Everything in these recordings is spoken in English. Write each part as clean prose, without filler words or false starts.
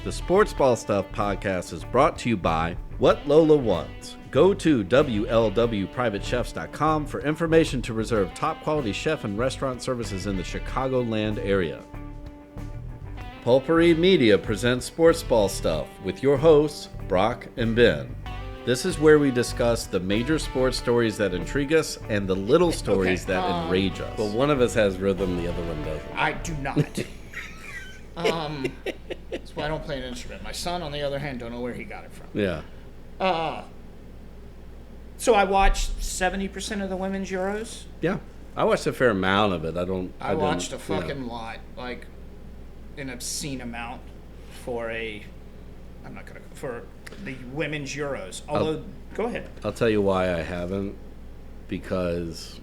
The Sports Ball Stuff podcast is brought to you by What Lola Wants. Go to WLWPrivateChefs.com for information to reserve top quality chef and restaurant services in the Chicagoland area. Pulpery Media presents Sports Ball Stuff with your hosts, Brock and Ben. This is where we discuss the major sports stories that intrigue us and the little stories that enrage us. Well, one of us has rhythm, the other one doesn't. I do not. That's why I don't play an instrument. My son, on the other hand, don't know where he got it from. Yeah. So I watched 70% of the women's Euros. Yeah. I watched a fair amount of it. I watched a fucking lot, like an obscene amount for the women's Euros. Although, go ahead. I'll tell you why I haven't. Because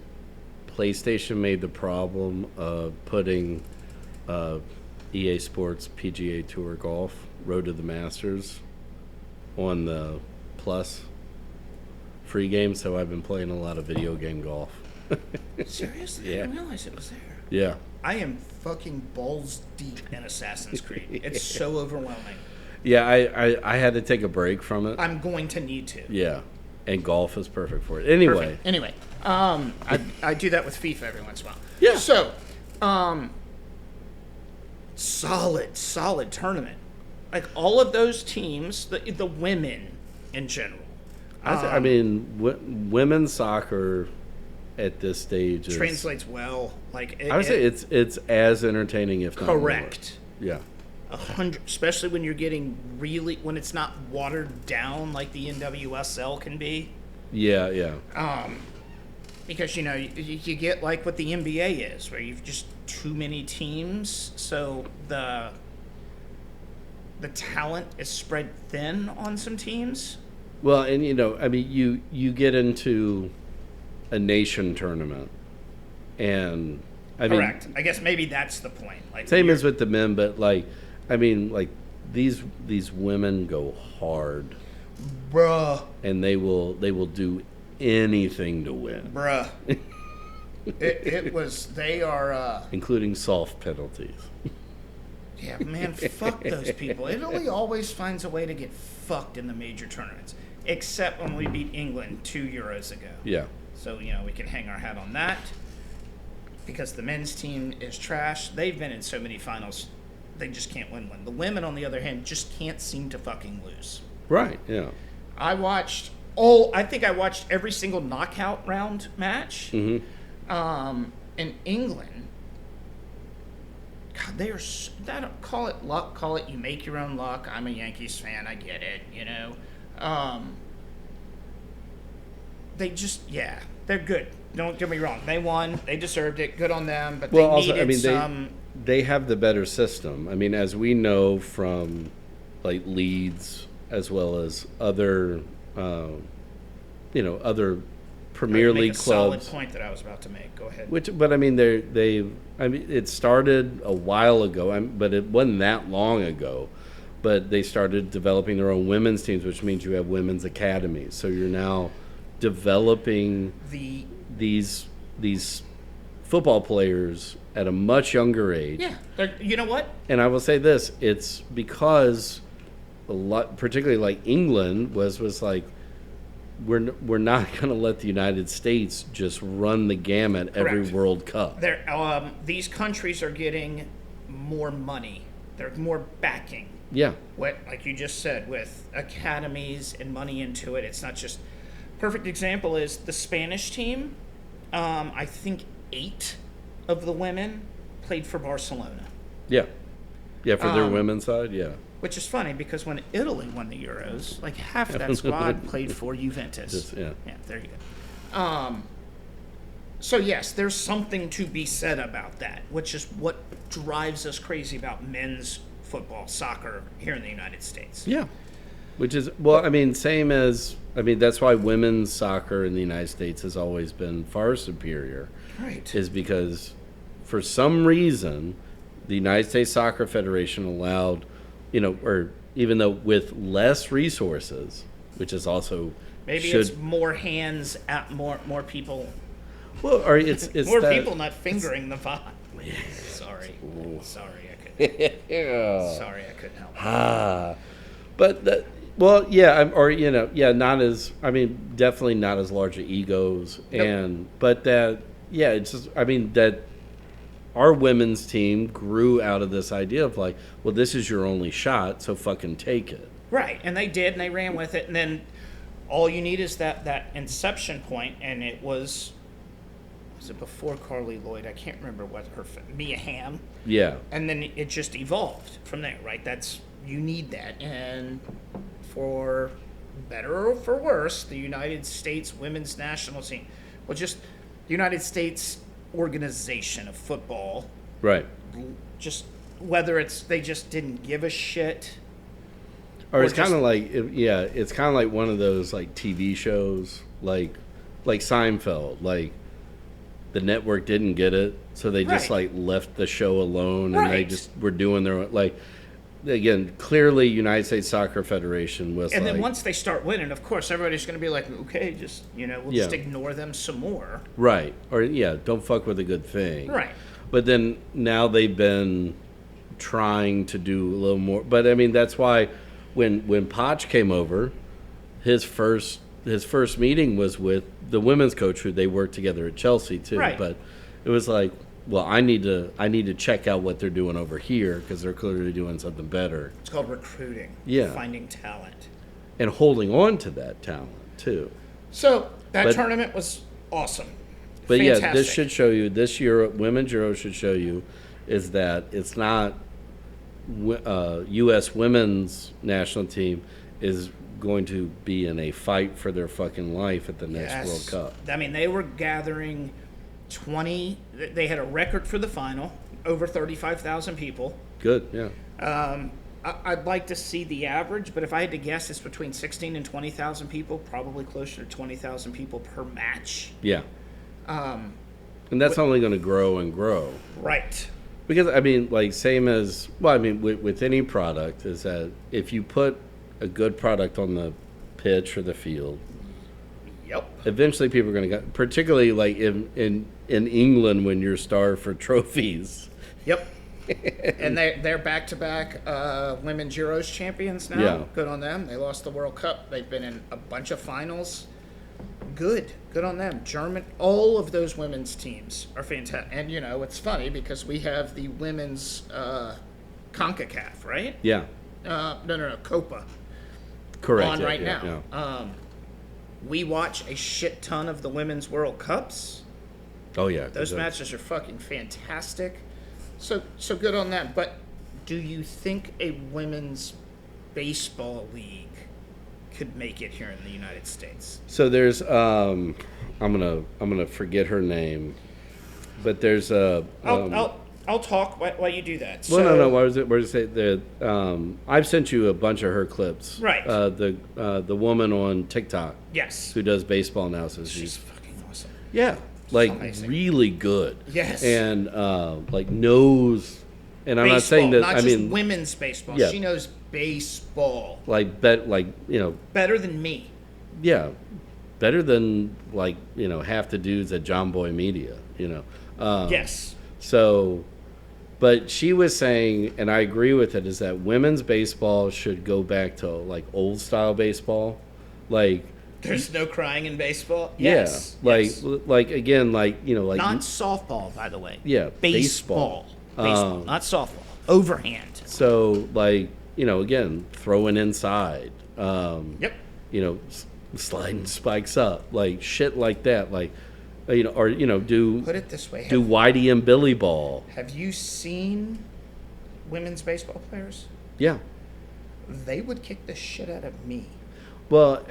PlayStation made the problem of putting EA Sports PGA Tour Golf Road to the Masters on the Plus free game, so I've been playing a lot of video game golf. Seriously? Yeah. I didn't realize it was there. Yeah. I am fucking balls deep in Assassin's Creed. It's so overwhelming. Yeah, I had to take a break from it. I'm going to need to. Yeah, and golf is perfect for it. Anyway. Perfect. Anyway, I do that with FIFA every once in a while. Yeah. So, solid tournament. Like all of those teams, the women in general. I mean, women's soccer at this stage translates well. Like I would say it's as entertaining, if not correct. more. Yeah. 100, especially when you're getting when it's not watered down like the NWSL can be. Yeah, yeah. Because you get like what the NBA is, where you've just too many teams, so the talent is spread thin on some teams. Well, and I mean, you get into a nation tournament, and I mean, correct. I guess maybe that's the point. Like same as with the men, but like, I mean, like these women go hard, bruh, and they will do anything to win, bruh. They are including soft penalties. Yeah, man, fuck those people. Italy always finds a way to get fucked in the major tournaments, except when we beat England 2 Euros ago. Yeah. So, we can hang our hat on that because the men's team is trash. They've been in so many finals, they just can't win one. The women, on the other hand, just can't seem to fucking lose. Right, yeah. I think I watched every single knockout round match. Mm-hmm. In England, God, they are. Call it luck. Call it you make your own luck. I'm a Yankees fan. I get it. They just, they're good. Don't get me wrong. They won. They deserved it. Good on them. But they needed some. They have the better system. I mean, as we know from like Leeds as well as other, other Premier League clubs. Solid point that I was about to make. Go ahead. But I mean, it started a while ago, but it wasn't that long ago. But they started developing their own women's teams, which means you have women's academies. So you're now developing these football players at a much younger age. Yeah. You know what? And I will say this: it's because a lot, particularly like England, was like, we're not going to let the United States just run the gamut every World Cup. These countries are getting more money. They're more backing. Yeah. Like you just said, with academies and money into it. It's not just... Perfect example is the Spanish team. I think 8 of the women played for Barcelona. Yeah. Yeah, for their women's side, yeah. Which is funny because when Italy won the Euros, like half that squad played for Juventus. Yeah, there you go. So yes, there's something to be said about that, which is what drives us crazy about men's football, soccer here in the United States. Yeah. Which is, that's why women's soccer in the United States has always been far superior. Right. Is because for some reason, the United States Soccer Federation allowed, or even though with less resources, which is also it's more hands at more people. Well, or it's more people not fingering the pot. Sorry, I could. Yeah. Sorry, I couldn't help it. But well, yeah, or not as. I mean, definitely not as large of egos, but that, yeah, it's just. I mean that our women's team grew out of this idea of like, well, this is your only shot, so fucking take it. Right, and they did, and they ran with it, and then all you need is that inception point, and it was it before Carly Lloyd? I can't remember what Mia Hamm. Yeah. And then it just evolved from there, right? You need that, and for better or for worse, the United States women's national team, well, just the United States organization of football, Right. just whether they just didn't give a shit. Or it's kind of like, it's kind of like one of those like TV shows, like Seinfeld. Like the network didn't get it, so they just Right. like left the show alone, and they Right. just were doing their own, like. Again, clearly, United States Soccer Federation was And like, then once they start winning, of course, everybody's going to be like, okay, just, we'll just Yeah. ignore them some more. right, or don't fuck with a good thing, Right. But then now they've been trying to do a little more. But I mean, that's why when Poch came over, his first meeting was with the women's coach, who they worked together at Chelsea too. Right. But it was like, well, I need to check out what they're doing over here, because they're clearly doing something better. It's called recruiting. Yeah. Finding talent. And holding on to that talent too. So that But- tournament was awesome. But Fantastic. yeah, this should show you, this year Women's Euro should show you, is that it's not U.S. women's national team is going to be in a fight for their fucking life at the next World Cup. I mean, they were gathering 20. They had a record for the final, over 35,000 people. Good, yeah. I'd like to see the average, but if I had to guess, it's between 16 and 20,000 people, probably closer to 20,000 people per match. Yeah. And that's only going to grow and grow. Right. Because, I mean, like, same as, well, I mean, with any product, is that if you put a good product on the pitch or the field, Yep. eventually people are going to get, particularly like in England when you're starved for trophies. Yep. And they're back-to-back Women's Euros champions now. Yeah. Good on them. They lost the World Cup. They've been in a bunch of finals. Good on them. German, all of those women's teams are fantastic. And, it's funny because we have the women's CONCACAF, right? Yeah, No, Copa correct. on yeah, right yeah, now. We watch a shit ton of the Women's World Cups. Oh, yeah. 'cause Those that's- matches are fucking fantastic. So good on them. But do you think a women's baseball league could make it here in the United States? So there's I'm gonna forget her name, but there's a I'll talk while you do that. well, no. Where does it say the I've sent you a bunch of her clips. Right. The woman on TikTok Yes. who does baseball analysis. She's fucking awesome. Yeah, like amazing. really good. Yes. And like knows. And I'm not saying that. Not I just mean, women's baseball. Yeah. She knows baseball like better than me. yeah, better than like half the dudes at John Boy Media. Yes. So, but she was saying, and I agree with it, is that women's baseball should go back to like old style baseball, like There's no crying in baseball. Yes. yeah, Yes. like again, like like Not softball, by the way. Yeah, Baseball. baseball. Not softball. Overhand. so like again throwing inside, Yep. sliding spikes up, like shit like that, like or do Put it this way. do Whitey and Billy ball, Have you seen women's baseball players? yeah. They would kick the shit out of me. Well,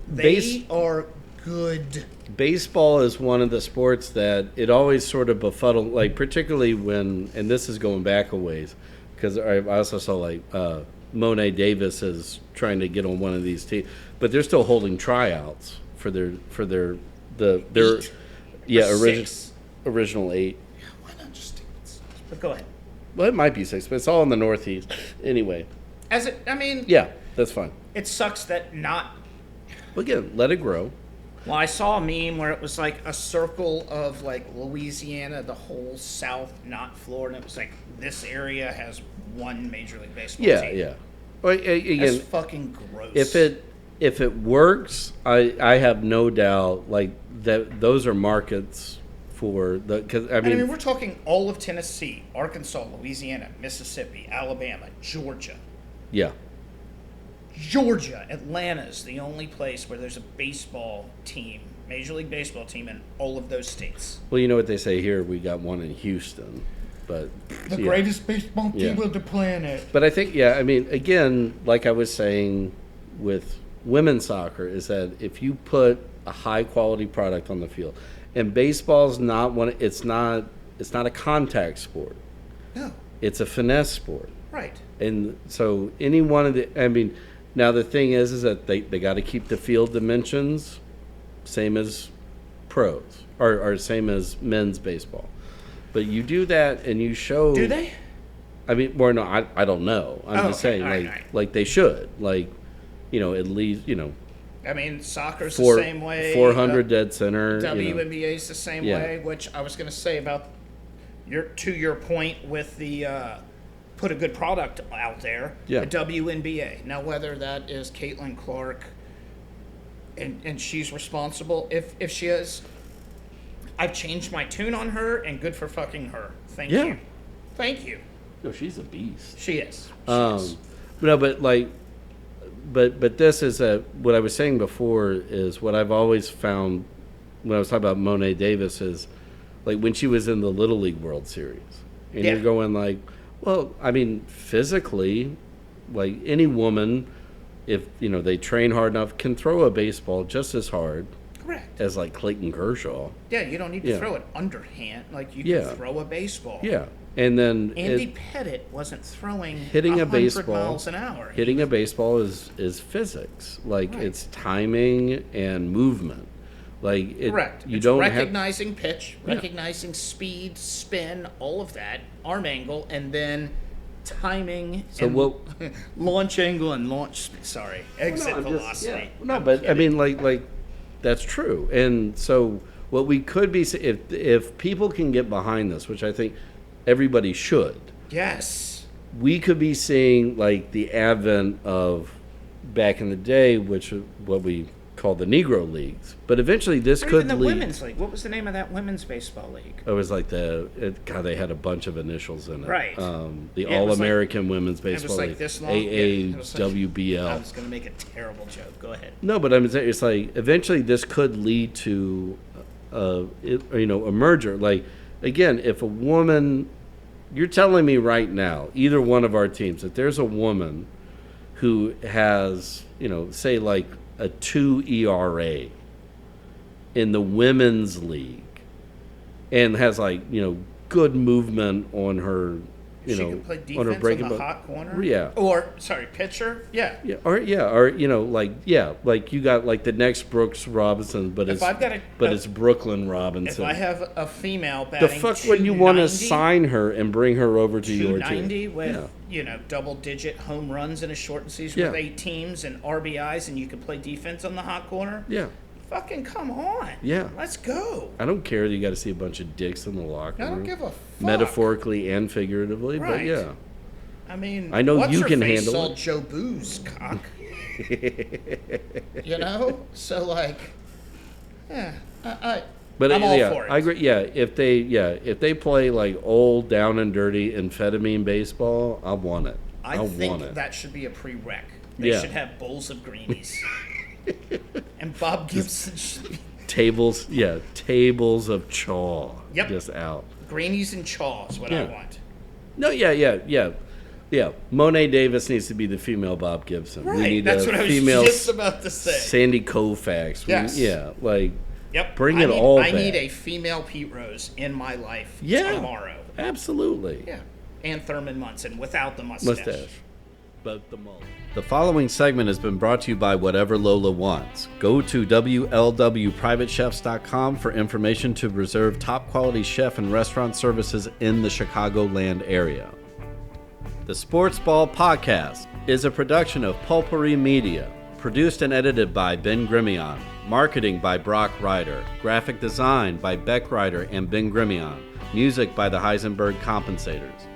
They are good. baseball is one of the sports that it always sort of befuddled, like particularly when, and this is going back a ways, because I also saw like Monet Davis is trying to get on one of these teams, but they're still holding tryouts for their Eight yeah or six. original 8. Why not just stick with 6? But go ahead. Well, it might be 6, but it's all in the Northeast anyway. I mean, Yeah, that's fine. it sucks that not. But again, let it grow. Well, I saw a meme where it was like a circle of like Louisiana, the whole South, not Florida. And it was like this area has one Major League Baseball Yeah, team. yeah. Well, That's again, fucking gross. if it works, I have no doubt like that those are markets for the because I I mean, mean we're talking all of Tennessee, Arkansas, Louisiana, Mississippi, Alabama, Georgia. yeah. Georgia, Atlanta's the only place where there's a baseball team, Major League Baseball team in all of those states. Well, you know what they say here. We got one in Houston, but The yeah. greatest baseball team Yeah. of the planet. But I think, yeah, I mean, again, like I was saying with women's soccer, is that if you put a high quality product on the field, and baseball's not one, it's not a contact sport. No, It's a finesse sport, right. and so any one of the, I mean, now the thing is that they got to keep the field dimensions same as pros or same as men's baseball. But you do that and you show. Do they? I mean, well, no, I don't know. I'm just okay. saying, All right, like, all right. like they should, like, at least, I mean, soccer's four, the same way. 400 dead center. WNBA's the same Yeah. way, which I was going to say about your point with the put a good product out there. Yeah. The WNBA. Now, whether that is Caitlin Clark and she's responsible, if she is, I've changed my tune on her, and good for fucking her. Thank Yeah. you. Thank you. No, she's a beast. She is. She is. No, but like, but this is what I was saying before is what I've always found when I was talking about Monet Davis is like when she was in the Little League World Series, and Yeah. you're going like, well, I mean, physically, like any woman, if they train hard enough, can throw a baseball just as hard Correct. as like Clayton Kershaw. Yeah, you don't need to Yeah. throw it underhand. Like, you Yeah. can throw a baseball. Yeah, and then Andy Pettit wasn't throwing hitting a 100 baseball miles an hour. hitting a baseball is physics, like Right. it's timing and movement, like Correct. you It's don't have recognizing pitch, Yeah. recognizing speed, spin, all of that, arm angle, and then timing So and what- launch angle and exit I'm just- velocity. no, I'm but I kidding. mean like that's true. And so what we could be if people can get behind this, which I think everybody should, yes. we could be seeing like the advent of back in the day, which is what we call the Negro leagues. But eventually this Or could even the lead. women's league. What was the name of that women's baseball league? It was like God, they had a bunch of initials in it. Right. The Yeah, it was All-American Women's It was Baseball like League, this long. Yeah, it was like- AAWBL. I was going to make a terrible joke. Go ahead. No, but I'm saying it's like eventually this could lead to, a merger. Like again, if a woman, you're telling me right now, either one of our teams, if there's a woman who has, say like a 2 ERA in the women's league and has like, good movement on her, She could play on defense her on breaking the ball. hot corner. Yeah. Or pitcher. Yeah. Yeah, or like you got like the next Brooks Robinson, but If it's I've got a- it's Brooklyn If Robinson. I have a female The batting fuck wouldn't you want to 290, sign her and bring her over to your 290 team? with double-digit home runs in a shortened season Yeah. with 8 teams and RBIs, and you can play defense on the hot corner? Yeah, Fucking come on. Yeah. Let's go. I don't care that you got to see a bunch of dicks in the locker I room, don't give a fuck. metaphorically and figuratively. But Right. yeah, I mean, I know what's you her can face handle saw it. Joe Boo's cock. So like, yeah, but I'm all yeah, for it. I agree. Yeah, if they play like old down and dirty amphetamine baseball, I want it. I want think it. that should be a prereq. They Yeah. should have bowls of greenies. And Bob Gibson should be tables of chaw. Yep. Just out. greenies and chaw is what I Yeah. want. No, yeah. Monet Davis needs to be the female Bob Gibson. We Right, need that's a what I was female just about to say. Sandy Koufax. Yes. Like Yep. bring I it need, all I back. need a female Pete Rose in my life Yeah. tomorrow. Absolutely. Yeah. And Thurman Munson without the mustache. But the mullet. The following segment has been brought to you by Whatever Lola Wants. Go to WLWPrivateChefs.com for information to reserve top quality chef and restaurant services in the Chicagoland area. The Sports Ball Podcast is a production of Pulpery Media, produced and edited by Ben Grimion. Marketing by Brock Ryder. Graphic design by Beck Ryder and Ben Grimion. Music by the Heisenberg Compensators.